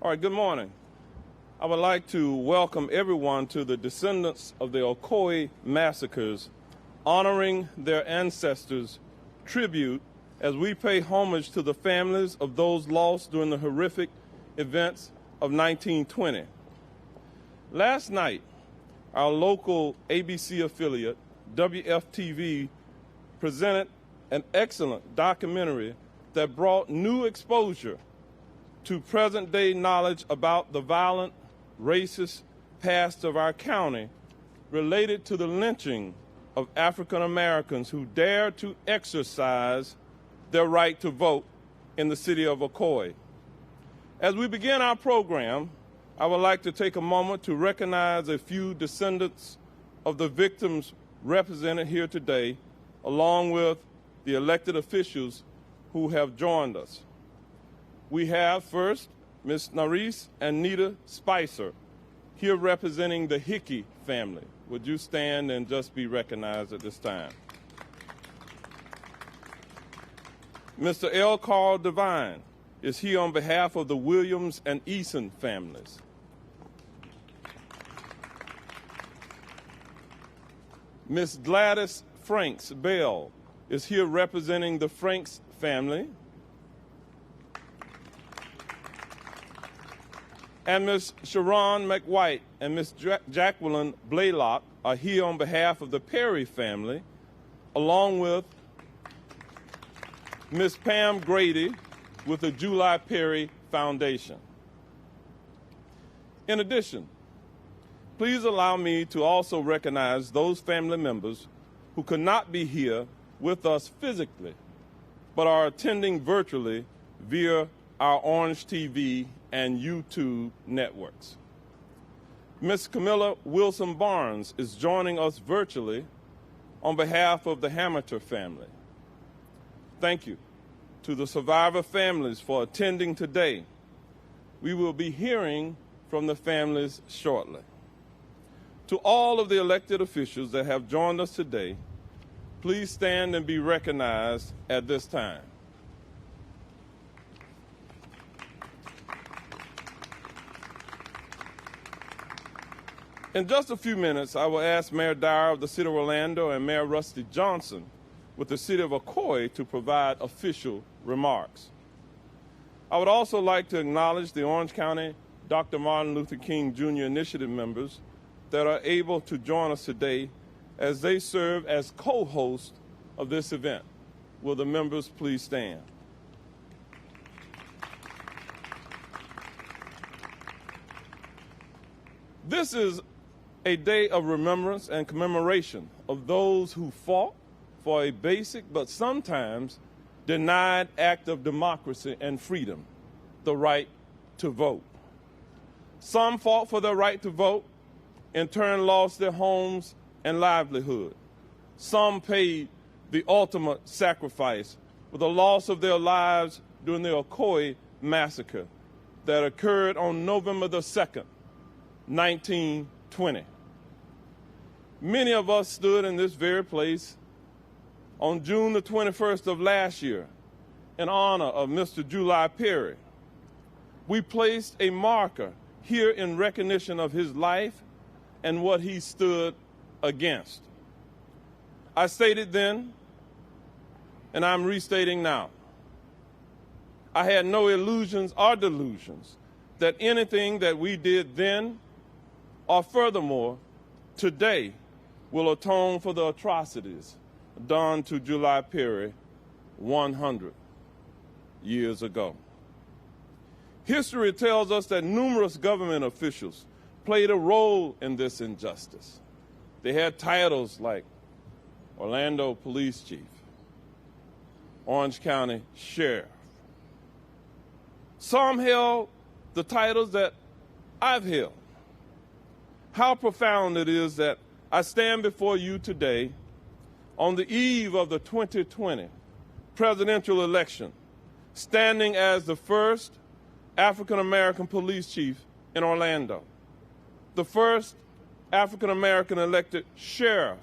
All right, good morning. I would like to welcome everyone to the Descendants of the Ocoee Massacres, honoring their ancestors' tribute as we pay homage to the families of those lost during the horrific events of 1920. Last night, our local ABC affiliate, WFTV, presented an excellent documentary that brought new exposure to present-day knowledge about the violent, racist past of our county related to the lynching of African Americans who dared to exercise their right to vote in the city of Ocoee. As we begin our program, I would like to take a moment to recognize a few descendants of the victims represented here today, along with the elected officials who have joined us. We have first Ms. Naris and Nita Spicer, here representing the Hickey family. Would you stand and just be recognized at this time? Mr. L. Carl Devine is here on behalf of the Williams and Eason families. Ms. Gladys Franks Bell is here representing the Franks family. And Ms. Sharon McWhite and Ms. Jacqueline Blaylock are here on behalf of the Perry family, along with Ms. Pam Grady with the July Perry Foundation. In addition, please allow me to also recognize those family members who could not be here with us physically, but are attending virtually via our Orange TV and YouTube networks. Ms. Camilla Wilson Barnes is joining us virtually on behalf of the Hamilton family. Thank you to the survivor families for attending today. We will be hearing from the families shortly. To all of the elected officials that have joined us today, please stand and be recognized at this time. In just a few minutes, I will ask Mayor Dyer of the City of Orlando and Mayor Rusty Johnson with the City of Ocoee to provide official remarks. I would also like to acknowledge the Orange County Dr. Martin Luther King Jr. Initiative members that are able to join us today as they serve as co-hosts of this event. Will the members please stand? This is a day of remembrance and commemoration of those who fought for a basic but sometimes denied act of democracy and freedom, the right to vote. Some fought for their right to vote, in turn lost their homes and livelihood. Some paid the ultimate sacrifice with the loss of their lives during the Ocoee Massacre that occurred on November the 2nd, 1920. Many of us stood in this very place on June the 21st of last year in honor of Mr. July Perry. We placed a marker here in recognition of his life and what he stood against. I stated then, and I'm restating now, I had no illusions or delusions that anything that we did then, or furthermore, today, will atone for the atrocities done to July Perry 100 years ago. History tells us that numerous government officials played a role in this injustice. They had titles like Orlando Police Chief, Orange County Sheriff. Some held the titles that I've held. How profound it is that I stand before you today on the eve of the 2020 presidential election, standing as the first African-American police chief in Orlando, the first African-American elected sheriff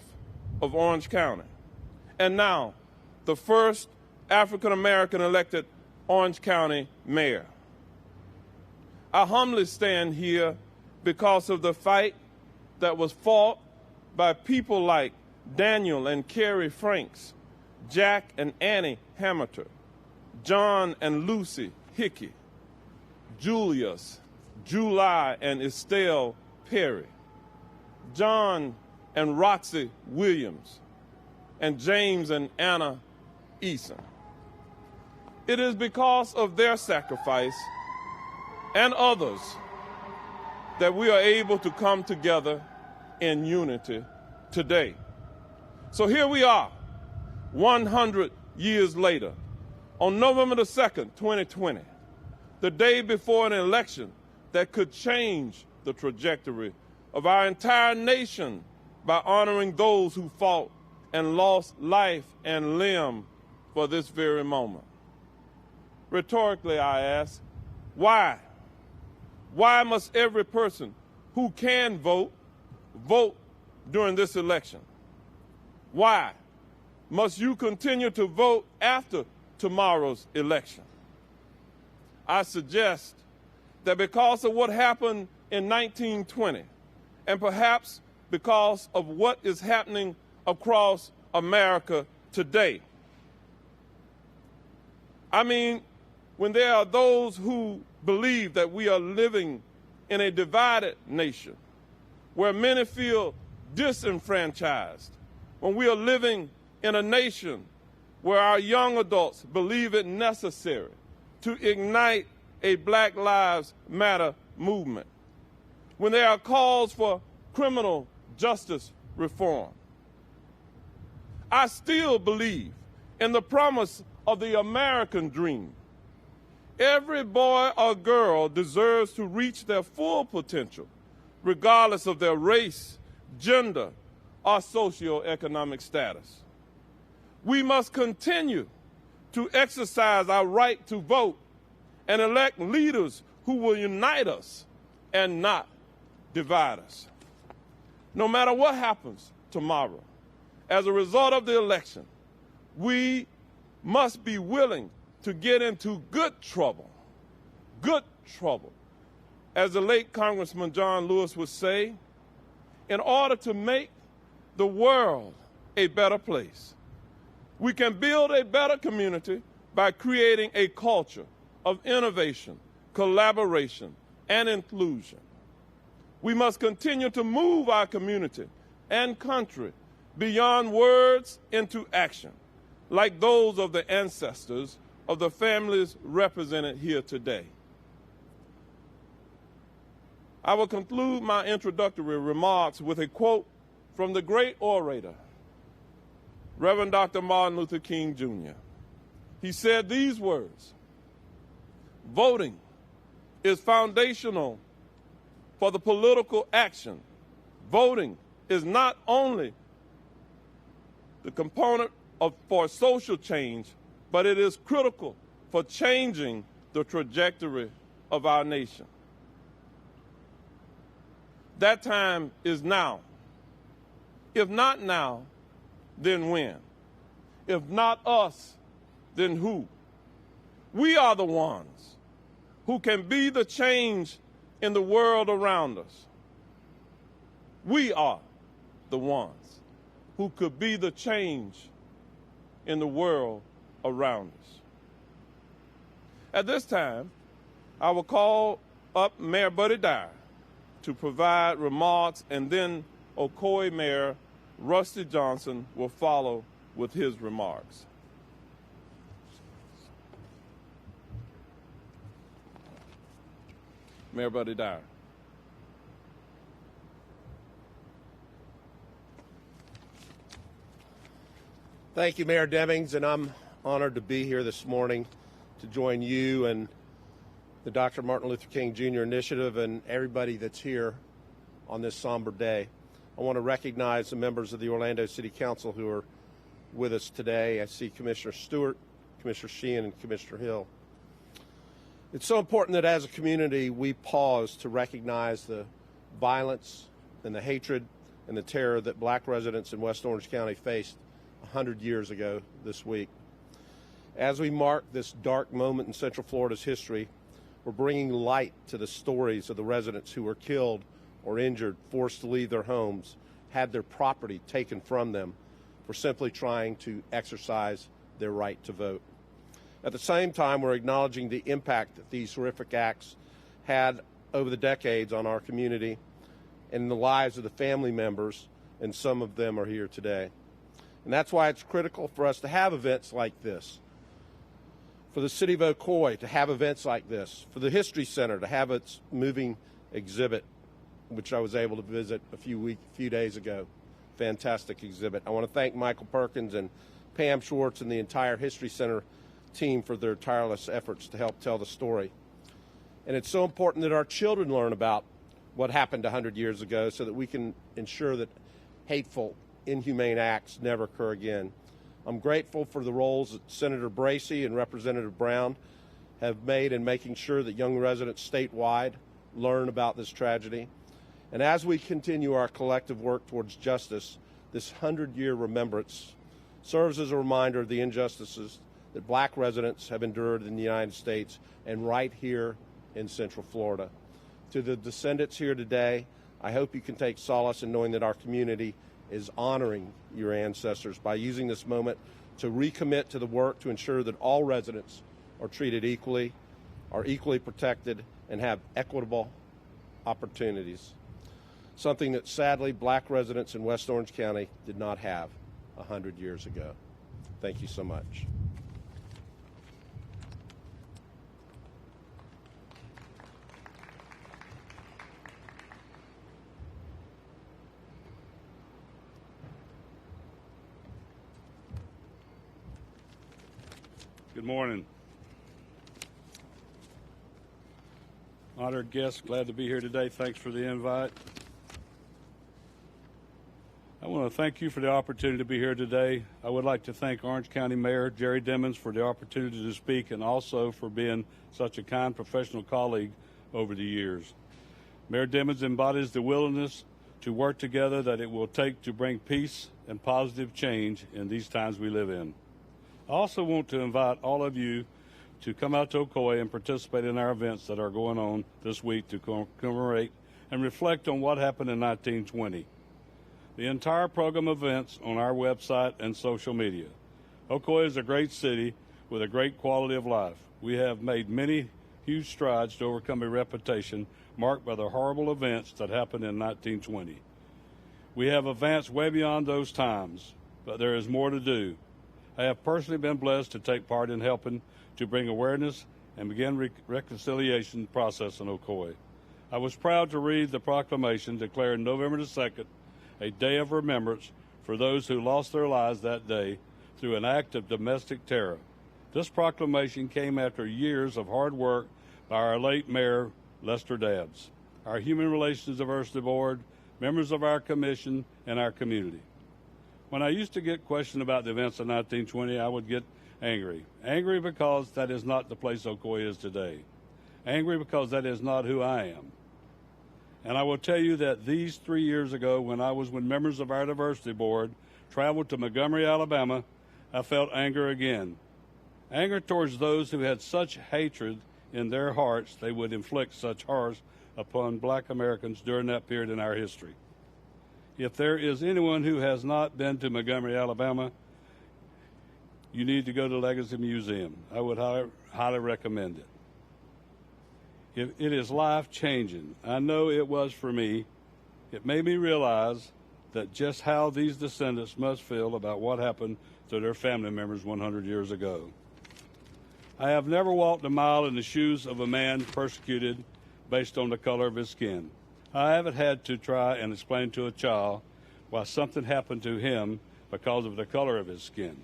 of Orange County, and now the first African-American elected Orange County mayor. I humbly stand here because of the fight that was fought by people like Daniel and Carrie Franks, Jack and Annie Hamilton, John and Lucy Hickey, Julius, July and Estelle Perry, John and Roxy Williams, and James and Anna Eason. It is because of their sacrifice and others that we are able to come together in unity today. So here we are, 100 years later, on November the 2nd, 2020, the day before an election that could change the trajectory of our entire nation by honoring those who fought and lost life and limb for this very moment. Rhetorically, I ask, why? Why must every person who can vote, vote during this election? Why must you continue to vote after tomorrow's election? I suggest that because of what happened in 1920, and perhaps because of what is happening across America today. I mean, when there are those who believe that we are living in a divided nation, where many feel disenfranchised, when we are living in a nation where our young adults believe it necessary to ignite a Black Lives Matter movement, when there are calls for criminal justice reform. I still believe in the promise of the American dream. Every boy or girl deserves to reach their full potential, regardless of their race, gender, or socioeconomic status. We must continue to exercise our right to vote and elect leaders who will unite us and not divide us. No matter what happens tomorrow, as a result of the election, we must be willing to get into good trouble. As the late Congressman John Lewis would say, in order to make the world a better place. We can build a better community by creating a culture of innovation, collaboration, and inclusion. We must continue to move our community and country beyond words into action, like those of the ancestors of the families represented here today. I will conclude my introductory remarks with a quote from the great orator, Reverend Dr. Martin Luther King, Jr. He said these words: "Voting is foundational for the political action. Voting is not only the component for social change, but it is critical for changing the trajectory of our nation." That time is now. If not now, then when? If not us, then who? We are the ones who can be the change in the world around us. We are the ones who could be the change in the world around us. At this time, I will call up Mayor Buddy Dyer to provide remarks, and then Ocoee Mayor Rusty Johnson will follow with his remarks. Mayor Buddy Dyer. Thank you, Mayor Demings, and I'm honored to be here this morning to join you and the Dr. Martin Luther King Jr. Initiative and everybody that's here on this somber day. I want to recognize the members of the Orlando City Council who are with us today. I see Commissioner Stewart, Commissioner Sheehan, and Commissioner Hill. It's so important that as a community we pause to recognize the violence and the hatred and the terror that Black residents in West Orange County faced 100 years ago this week. As we mark this dark moment in Central Florida's history, We're bringing light to the stories of the residents who were killed or injured, forced to leave their homes, had their property taken from them for simply trying to exercise their right to vote. At the same time, we're acknowledging the impact that these horrific acts had over the decades on our community and the lives of the family members, and some of them are here today. And that's why it's critical for us to have events like this, for the city of Ocoee to have events like this, for the History Center to have its moving exhibit, which I was able to visit a few days ago. Fantastic exhibit. I want to thank Michael Perkins and Pam Schwartz and the entire History Center team for their tireless efforts to help tell the story. And it's so important that our children learn about what happened 100 years ago so that we can ensure that hateful, inhumane acts never occur again. I'm grateful for the roles that Senator Bracey and Representative Brown have made in making sure that young residents statewide learn about this tragedy. And as we continue our collective work towards justice, this 100-year remembrance serves as a reminder of the injustices that black residents have endured in the United States and right here in Central Florida. To the descendants here today, I hope you can take solace in knowing that our community is honoring your ancestors by using this moment to recommit to the work to ensure that all residents are treated equally, are equally protected, and have equitable opportunities, something that sadly black residents in West Orange County did not have 100 years ago. Thank you so much. Good morning. Honored guests, glad to be here today. Thanks for the invite. I want to thank you for the opportunity to be here today. I would like to thank Orange County Mayor Jerry Demings for the opportunity to speak and also for being such a kind professional colleague over the years. Mayor Demings embodies the willingness to work together that it will take to bring peace and positive change in these times we live in. I also want to invite all of you to come out to Ocoee and participate in our events that are going on this week to commemorate and reflect on what happened in 1920. The entire program of events on our website and social media. Ocoee is a great city with a great quality of life. We have made many huge strides to overcome a reputation marked by the horrible events that happened in 1920. We have advanced way beyond those times, but there is more to do. I have personally been blessed to take part in helping to bring awareness and begin reconciliation process in Ocoee. I was proud to read the proclamation declaring November the 2nd a day of remembrance for those who lost their lives that day through an act of domestic terror. This proclamation came after years of hard work by our late Mayor Lester Dabbs, our Human Relations Diversity Board, members of our commission, and our community. When I used to get questioned about the events of 1920, I would get angry. Angry because that is not the place Ocoee is today. Angry because that is not who I am. And I will tell you that these 3 years ago, when members of our diversity board traveled to Montgomery, Alabama, I felt anger again. Anger towards those who had such hatred in their hearts they would inflict such horrors upon black Americans during that period in our history. If there is anyone who has not been to Montgomery, Alabama, you need to go to Legacy Museum. I would highly recommend it. It is life-changing. I know it was for me. It made me realize that just how these descendants must feel about what happened to their family members 100 years ago. I have never walked a mile in the shoes of a man persecuted based on the color of his skin. I haven't had to try and explain to a child why something happened to him because of the color of his skin.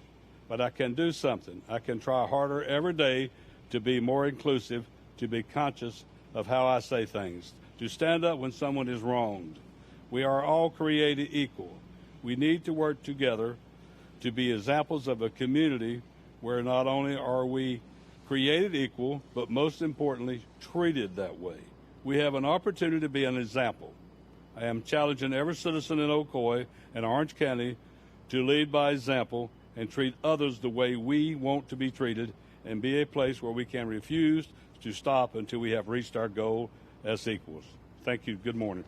But I can do something. I can try harder every day to be more inclusive, to be conscious of how I say things, to stand up when someone is wronged. We are all created equal. We need to work together to be examples of a community where not only are we created equal, but most importantly, treated that way. We have an opportunity to be an example. I am challenging every citizen in Ocoee and Orange County to lead by example and treat others the way we want to be treated, and be a place where we can refuse to stop until we have reached our goal as equals. Thank you. Good morning.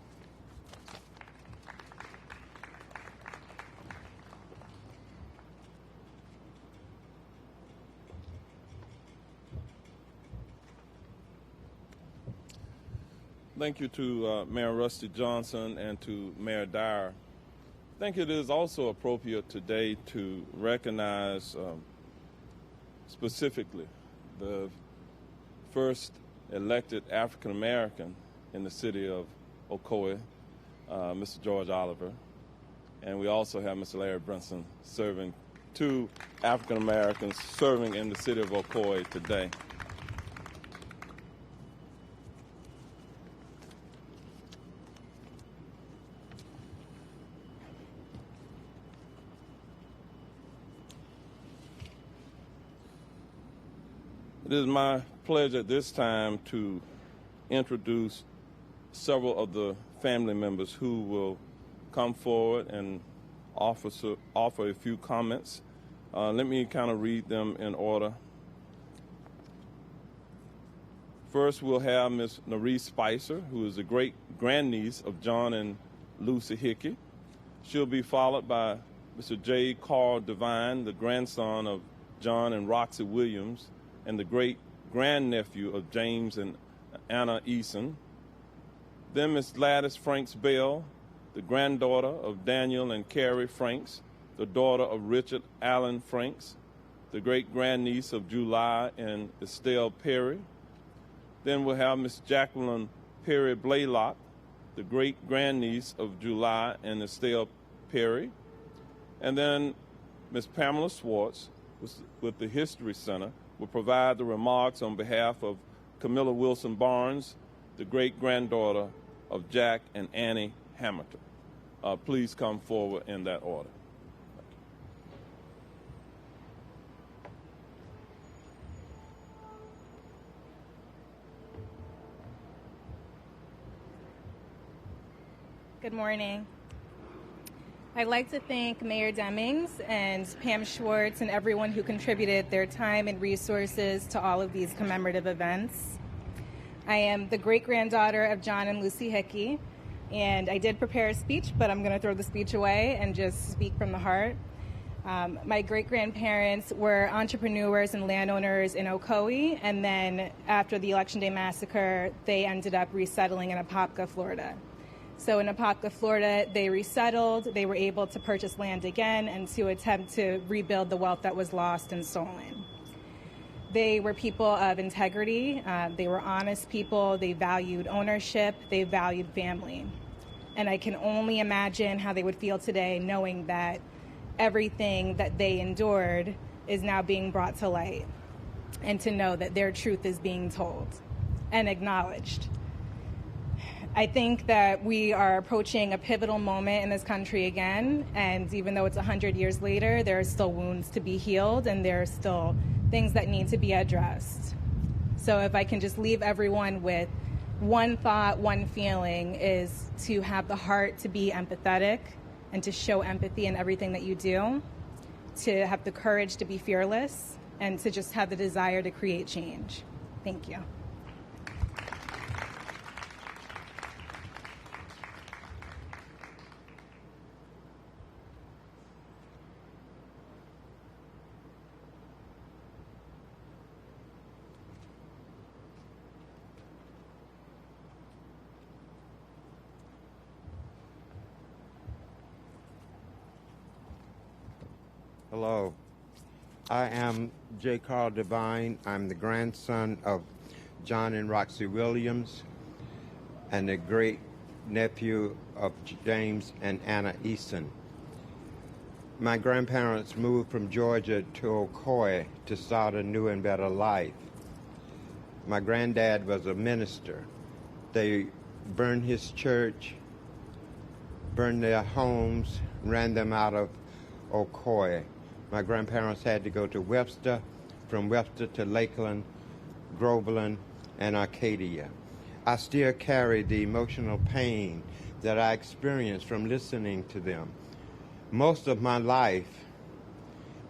Thank you to Mayor Rusty Johnson and to Mayor Dyer. I think it is also appropriate today to recognize specifically the first elected African American in the city of Ocoee, Mr. George Oliver. And we also have Mr. Larry Brinson serving, two African Americans serving in the city of Ocoee today. It is my pleasure at this time to introduce several of the family members who will come forward and offer a few comments. Let me kind of read them in order. First, we'll have Ms. Neree Spicer, who is the great-grandniece of John and Lucy Hickey. She'll be followed by Mr. J. Carl Devine, the grandson of John and Roxy Williams, and the great-grandnephew of James and Anna Eason. Then Miss Gladys Franks Bell, the granddaughter of Daniel and Carrie Franks, the daughter of Richard Allen Franks, the great-grandniece of July and Estelle Perry. Then we'll have Miss Jacqueline Perry Blaylock, the great-grandniece of July and Estelle Perry. And then Miss Pamela Swartz with the History Center will provide the remarks on behalf of Camilla Wilson Barnes, the great-granddaughter of Jack and Annie Hamilton. Please come forward in that order. Good morning. I'd like to thank Mayor Demings and Pam Schwartz and everyone who contributed their time and resources to all of these commemorative events. I am the great-granddaughter of John and Lucy Hickey, and I did prepare a speech, but I'm going to throw the speech away and just speak from the heart. My great-grandparents were entrepreneurs and landowners in Ocoee, and then after the Election Day Massacre, they ended up resettling in Apopka, Florida. So in Apopka, Florida, they resettled, they were able to purchase land again and to attempt to rebuild the wealth that was lost and stolen. They were people of integrity, they were honest people, they valued ownership, they valued family. And I can only imagine how they would feel today knowing that everything that they endured is now being brought to light, and to know that their truth is being told and acknowledged. I think that we are approaching a pivotal moment in this country again, and even though it's 100 years later, there are still wounds to be healed and there are still things that need to be addressed. So if I can just leave everyone with one thought, one feeling, is to have the heart to be empathetic and to show empathy in everything that you do, to have the courage to be fearless, and to just have the desire to create change. Thank you. Hello, I am J. Carl Devine. I'm the grandson of John and Roxy Williams and the great nephew of James and Anna Eason. My grandparents moved from Georgia to Ocoee to start a new and better life. My granddad was a minister. They burned his church, burned their homes, ran them out of Ocoee. My grandparents had to go to Webster, from Webster to Lakeland, Groveland, and Arcadia. I still carry the emotional pain that I experienced from listening to them. Most of my life,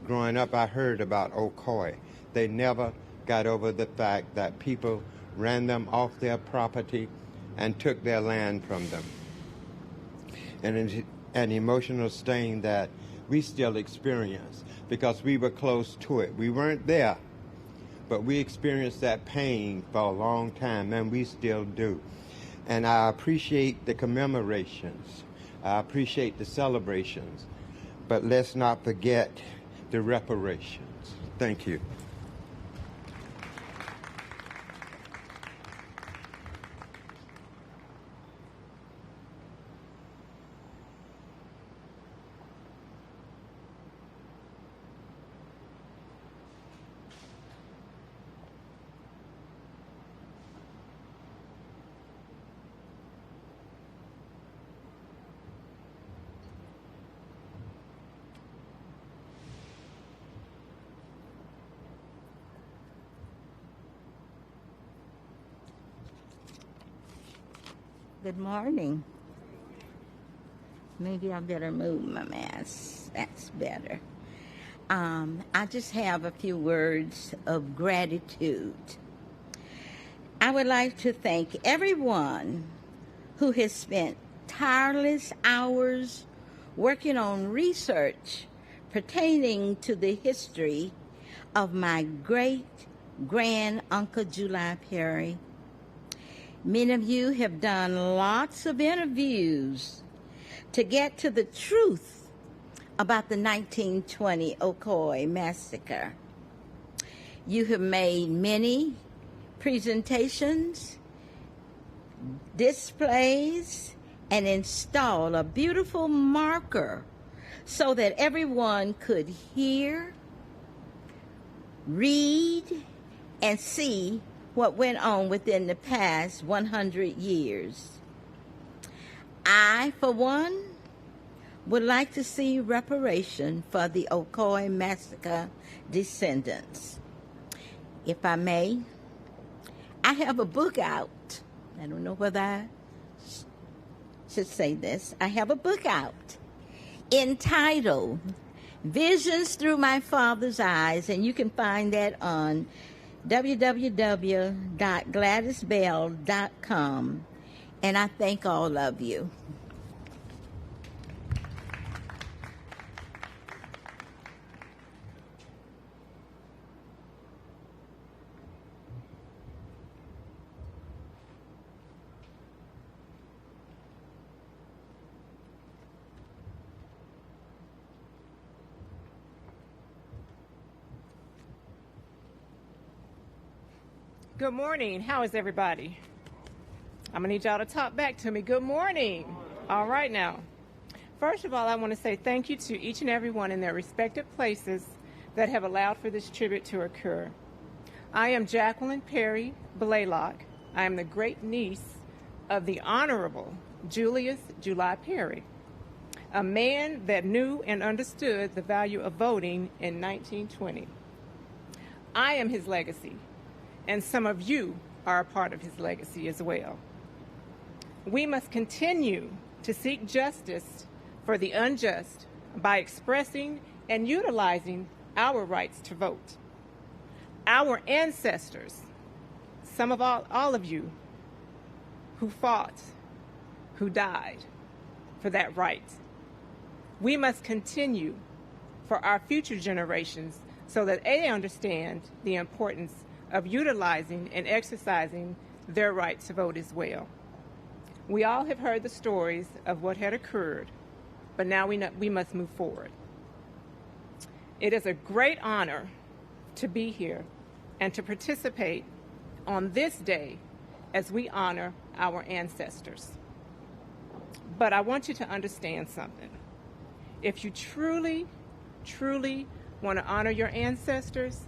growing up, I heard about Ocoee. They never got over the fact that people ran them off their property and took their land from them. And it's an emotional stain that we still experience because we were close to it. We weren't there, but we experienced that pain for a long time, and we still do. And I appreciate the commemorations. I appreciate the celebrations. But let's not forget the reparations. Thank you. Good morning. Maybe I better move my mask. That's better. I just have a few words of gratitude. I would like to thank everyone who has spent tireless hours working on research pertaining to the history of my great-grand Uncle July Perry. Many of you have done lots of interviews to get to the truth about the 1920 Ocoee Massacre. You have made many presentations, displays, and installed a beautiful marker so that everyone could hear, read, and see what went on within the past 100 years. I, for one, would like to see reparation for the Ocoee Massacre descendants. If I may, I have a book out. I don't know whether I should say this. I have a book out entitled Visions Through My Father's Eyes, and you can find that on www.gladysbell.com, and I thank all of you. Good morning. How is everybody? I'm going to need y'all to talk back to me. Good morning. All right now. First of all, I want to say thank you to each and every one in their respective places that have allowed for this tribute to occur. I am Jacqueline Perry Blaylock. I am the great niece of the Honorable Julius July Perry, a man that knew and understood the value of voting in 1920. I am his legacy, and some of you are a part of his legacy as well. We must continue to seek justice for the unjust by expressing and utilizing our rights to vote. Our ancestors, some of all of you who fought, who died for that right. We must continue for our future generations so that they understand the importance of utilizing and exercising their right to vote as well. We all have heard the stories of what had occurred, but now we must move forward. It is a great honor to be here and to participate on this day as we honor our ancestors. But I want you to understand something. If you truly, truly want to honor your ancestors,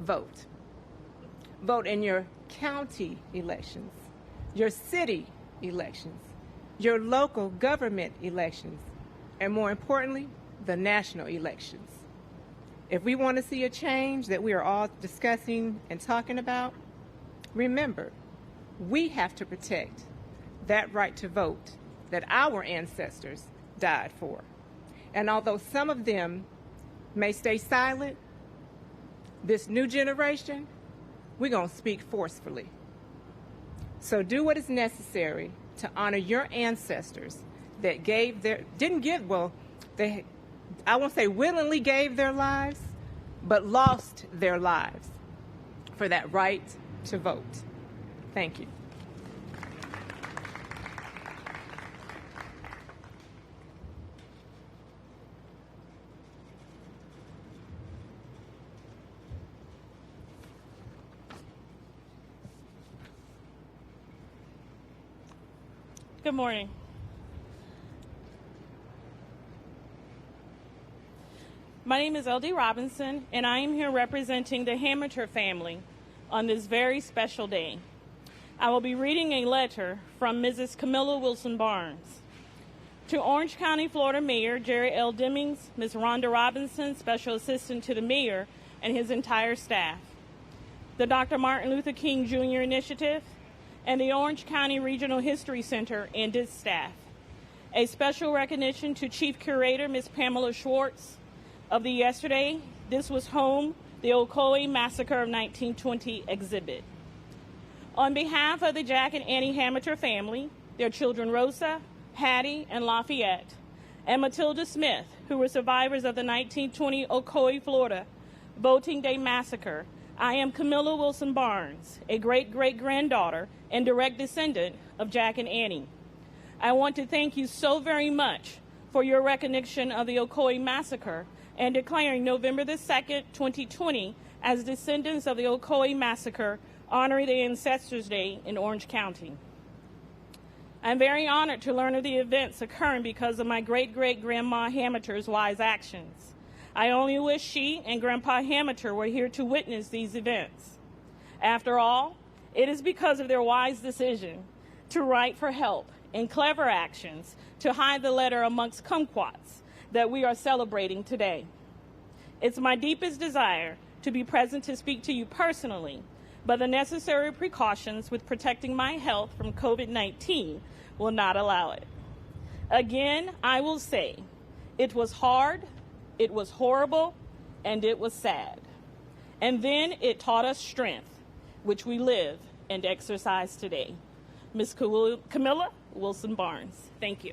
vote. Vote in your county elections, your city elections, your local government elections, and more importantly, the national elections. If we want to see a change that we are all discussing and talking about, remember, we have to protect that right to vote that our ancestors died for. And although some of them may stay silent, this new generation, we're going to speak forcefully. So do what is necessary to honor your ancestors that I won't say willingly gave their lives, but lost their lives for that right to vote. Thank you. Good morning. My name is L.D. Robinson, and I am here representing the Hamilton family on this very special day. I will be reading a letter from Mrs. Camilla Wilson Barnes. To Orange County, Florida Mayor Jerry L. Demings, Ms. Rhonda Robinson, Special Assistant to the Mayor, and his entire staff, the Dr. Martin Luther King Jr. Initiative, and the Orange County Regional History Center and its staff. A special recognition to Chief Curator Ms. Pamela Schwartz of the Yesterday, This Was Home, the Ocoee Massacre of 1920 exhibit. On behalf of the Jack and Annie Hamilton family, their children Rosa, Hattie, and Lafayette, and Matilda Smith, who were survivors of the 1920 Ocoee, Florida Voting Day Massacre, I am Camilla Wilson Barnes, a great-great-granddaughter and direct descendant of Jack and Annie. I want to thank you so very much for your recognition of the Ocoee Massacre and declaring November the 2nd, 2020 as Descendants of the Ocoee Massacre, honoring the Ancestors Day in Orange County. I'm very honored to learn of the events occurring because of my great-great-grandma Hamilton's wise actions. I only wish she and Grandpa Hamilton were here to witness these events. After all, it is because of their wise decision to write for help and clever actions to hide the letter amongst kumquats that we are celebrating today. It's my deepest desire to be present to speak to you personally, but the necessary precautions with protecting my health from COVID-19 will not allow it. Again, I will say, it was hard, it was horrible, and it was sad. And then it taught us strength, which we live and exercise today. Ms. Camilla Wilson Barnes, thank you.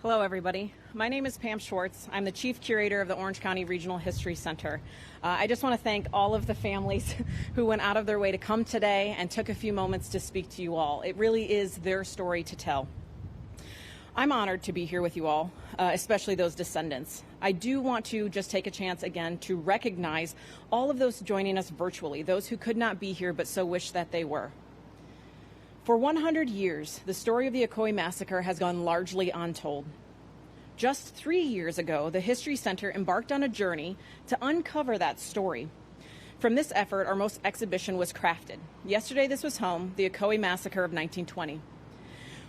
Hello, everybody. My name is Pam Schwartz. I'm the Chief Curator of the Orange County Regional History Center. I just want to thank all of the families who went out of their way to come today and took a few moments to speak to you all. It really is their story to tell. I'm honored to be here with you all, especially those descendants. I do want to just take a chance again to recognize all of those joining us virtually, those who could not be here but so wish that they were. For 100 years, the story of the Ocoee Massacre has gone largely untold. Just 3 years ago, the History Center embarked on a journey to uncover that story. From this effort, our most exhibition was crafted. Yesterday, This Was Home, the Ocoee Massacre of 1920.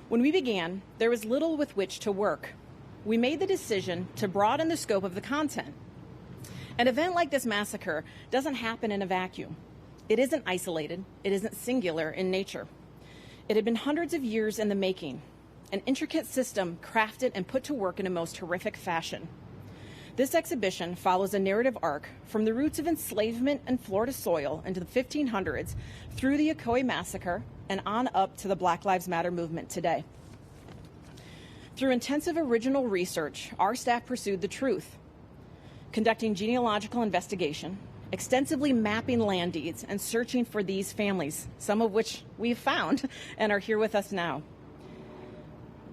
When we began, there was little with which to work. We made the decision to broaden the scope of the content. An event like this massacre doesn't happen in a vacuum. It isn't isolated. It isn't singular in nature. It had been hundreds of years in the making, an intricate system crafted and put to work in a most horrific fashion. This exhibition follows a narrative arc from the roots of enslavement in Florida soil into the 1500s through the Ocoee Massacre and on up to the Black Lives Matter movement today. Through intensive original research, our staff pursued the truth, conducting genealogical investigation, extensively mapping land deeds and searching for these families, some of which we've found and are here with us now.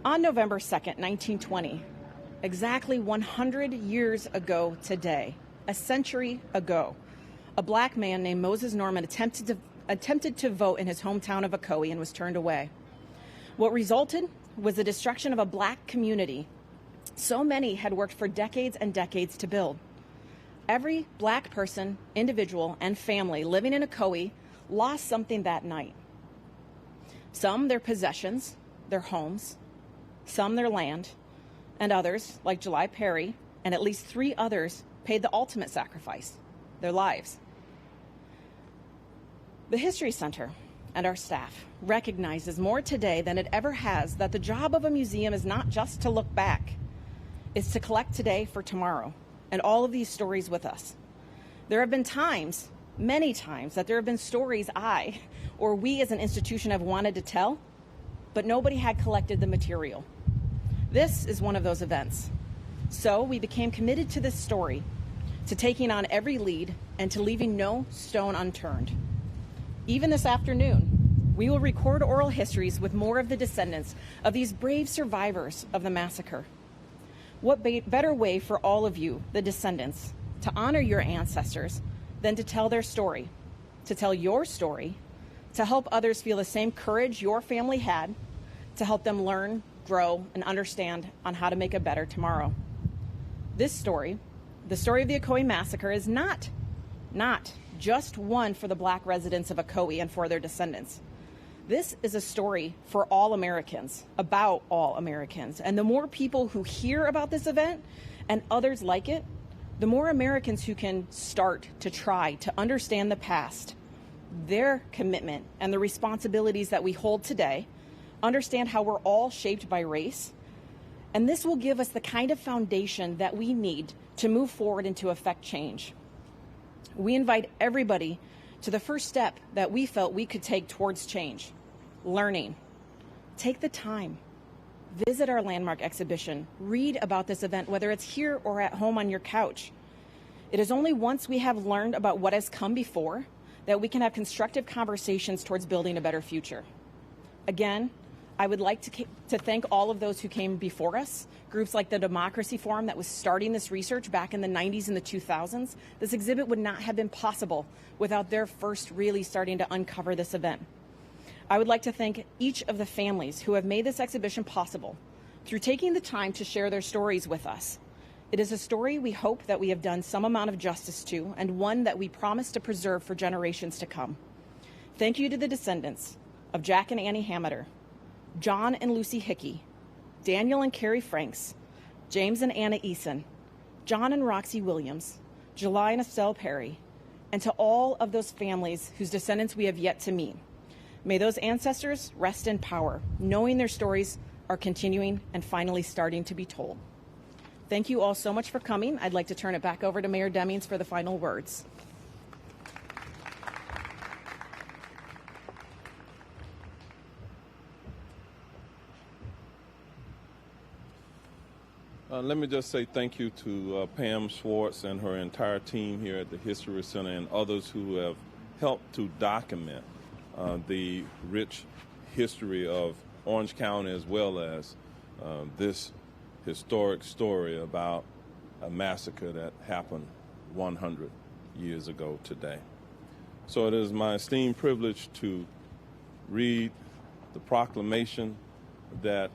On November 2nd, 1920, exactly 100 years ago today, a century ago, a black man named Moses Norman attempted to vote in his hometown of Ocoee and was turned away. What resulted was the destruction of a black community so many had worked for decades and decades to build. Every black person, individual, and family living in Ocoee lost something that night. Some their possessions, their homes, some their land, and others, like July Perry, and at least 3 others, paid the ultimate sacrifice, their lives. The History Center and our staff recognizes more today than it ever has that the job of a museum is not just to look back. It's to collect today for tomorrow, and all of these stories with us. There have been times, many times, that there have been stories I or we as an institution have wanted to tell, but nobody had collected the material. This is one of those events. So we became committed to this story, to taking on every lead, and to leaving no stone unturned. Even this afternoon, we will record oral histories with more of the descendants of these brave survivors of the massacre. What better way for all of you, the descendants, to honor your ancestors than to tell their story, to tell your story, to help others feel the same courage your family had, to help them learn, grow, and understand on how to make a better tomorrow. This story, the story of the Ocoee Massacre, is not just one for the Black residents of Ocoee and for their descendants. This is a story for all Americans, about all Americans. And the more people who hear about this event and others like it, the more Americans who can start to try to understand the past, their commitment and the responsibilities that we hold today, understand how we're all shaped by race, and this will give us the kind of foundation that we need to move forward and to affect change. We invite everybody to the first step that we felt we could take towards change, learning. Take the time. Visit our landmark exhibition. Read about this event, whether it's here or at home on your couch. It is only once we have learned about what has come before that we can have constructive conversations towards building a better future. Again, I would like to thank all of those who came before us, groups like the Democracy Forum that was starting this research back in the 90s and the 2000s. This exhibit would not have been possible without their first really starting to uncover this event. I would like to thank each of the families who have made this exhibition possible through taking the time to share their stories with us. It is a story we hope that we have done some amount of justice to, and one that we promise to preserve for generations to come. Thank you to the descendants of Jack and Annie Hameter, John and Lucy Hickey, Daniel and Carrie Franks, James and Anna Eason, John and Roxy Williams, July and Estelle Perry, and to all of those families whose descendants we have yet to meet. May those ancestors rest in power, knowing their stories are continuing and finally starting to be told. Thank you all so much for coming. I'd like to turn it back over to Mayor Demings for the final words. Let me just say thank you to Pam Schwartz and her entire team here at the History Center and others who have helped to document the rich history of Orange County, as well as this historic story about a massacre that happened 100 years ago today. So it is my esteemed privilege to read the proclamation that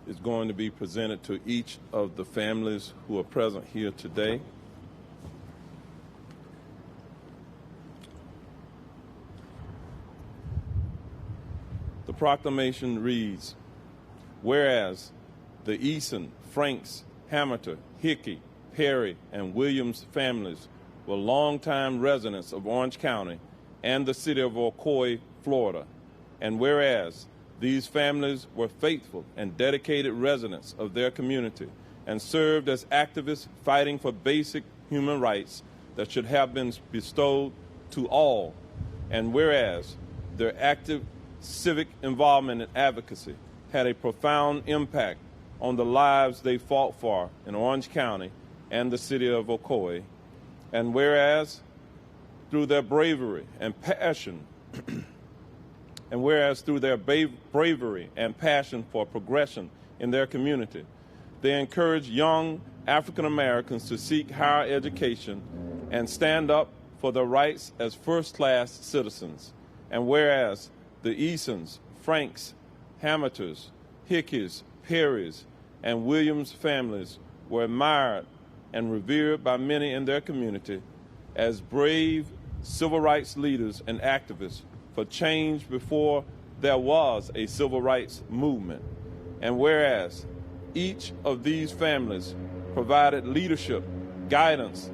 is going to be presented to each of the families who are present here today. The proclamation reads, whereas the Eason, Franks, Hameter, Hickey, Perry, and Williams families were longtime residents of Orange County and the city of Ocoee, Florida, and whereas these families were faithful and dedicated residents of their community and served as activists fighting for basic human rights that should have been bestowed to all, and whereas their active civic involvement and advocacy had a profound impact on the lives they fought for in Orange County and the city of Ocoee, and whereas through their bravery and passion for progression in their community, they encourage young African Americans to seek higher education and stand up for their rights as first-class citizens. And whereas the Easons, Franks, Hameters, Hickeys, Perrys, and Williams families were admired and revered by many in their community as brave civil rights leaders and activists for change before there was a civil rights movement. And whereas each of these families provided leadership, guidance,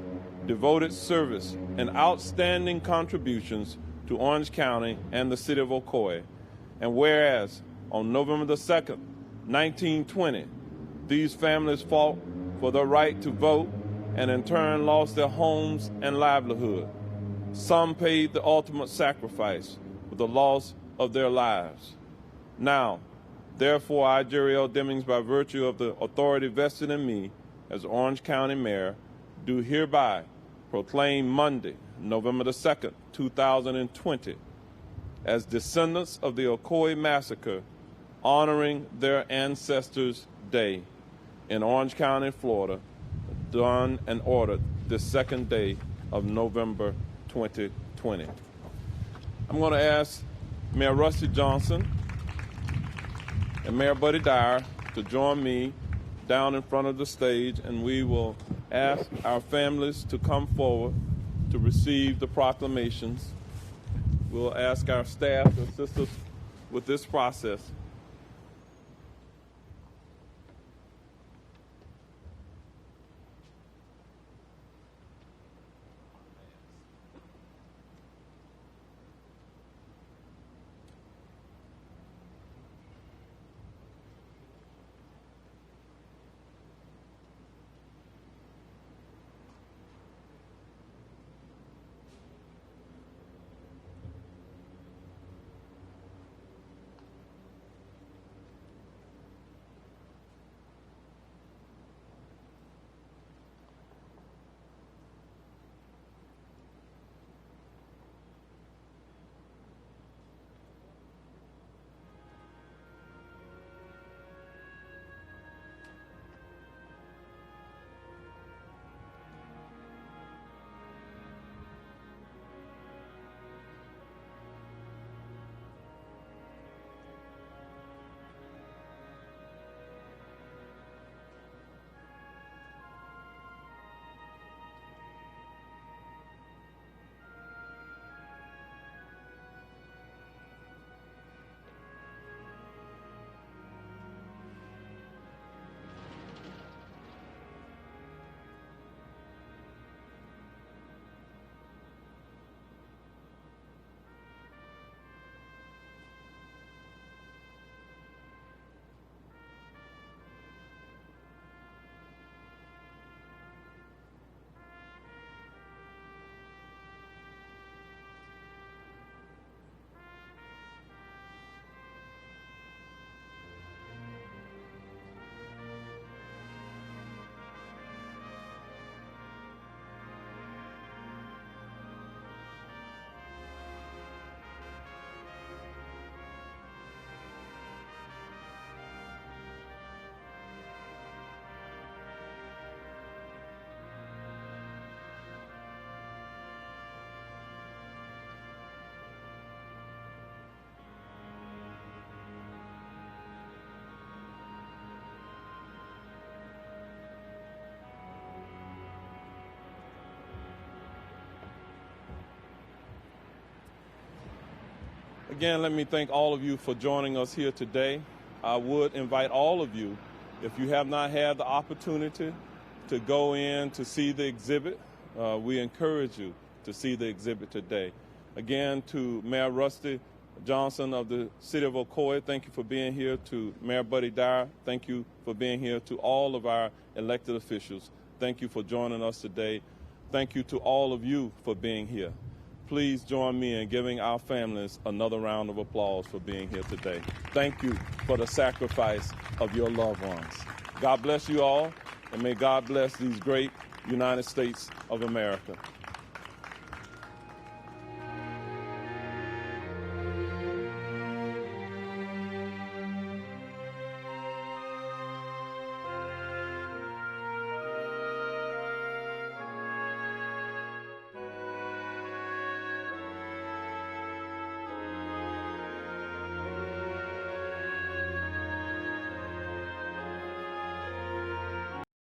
devoted service, and outstanding contributions to Orange County and the city of Ocoee. And whereas on November the 2nd, 1920, these families fought for the right to vote and in turn lost their homes and livelihood. Some paid the ultimate sacrifice with the loss of their lives. Now, therefore, I, Jerry L. Demings, by virtue of the authority vested in me as Orange County Mayor, do hereby proclaim Monday, November the 2nd, 2020, as Descendants of the Ocoee Massacre, honoring their ancestors' day in Orange County, Florida, done and ordered this second day of November 2020. I'm going to ask Mayor Rusty Johnson and Mayor Buddy Dyer to join me down in front of the stage, and we will ask our families to come forward to receive the proclamations. We'll ask our staff to assist us with this process. Again, let me thank all of you for joining us here today. I would invite all of you, if you have not had the opportunity to go in to see the exhibit, we encourage you to see the exhibit today. Again, to Mayor Rusty Johnson of the City of Ocoee, thank you for being here. To Mayor Buddy Dyer, thank you for being here. To all of our elected officials, thank you for joining us today. Thank you to all of you for being here. Please join me in giving our families another round of applause for being here today. Thank you for the sacrifice of your loved ones. God bless you all, and may God bless these great United States of America.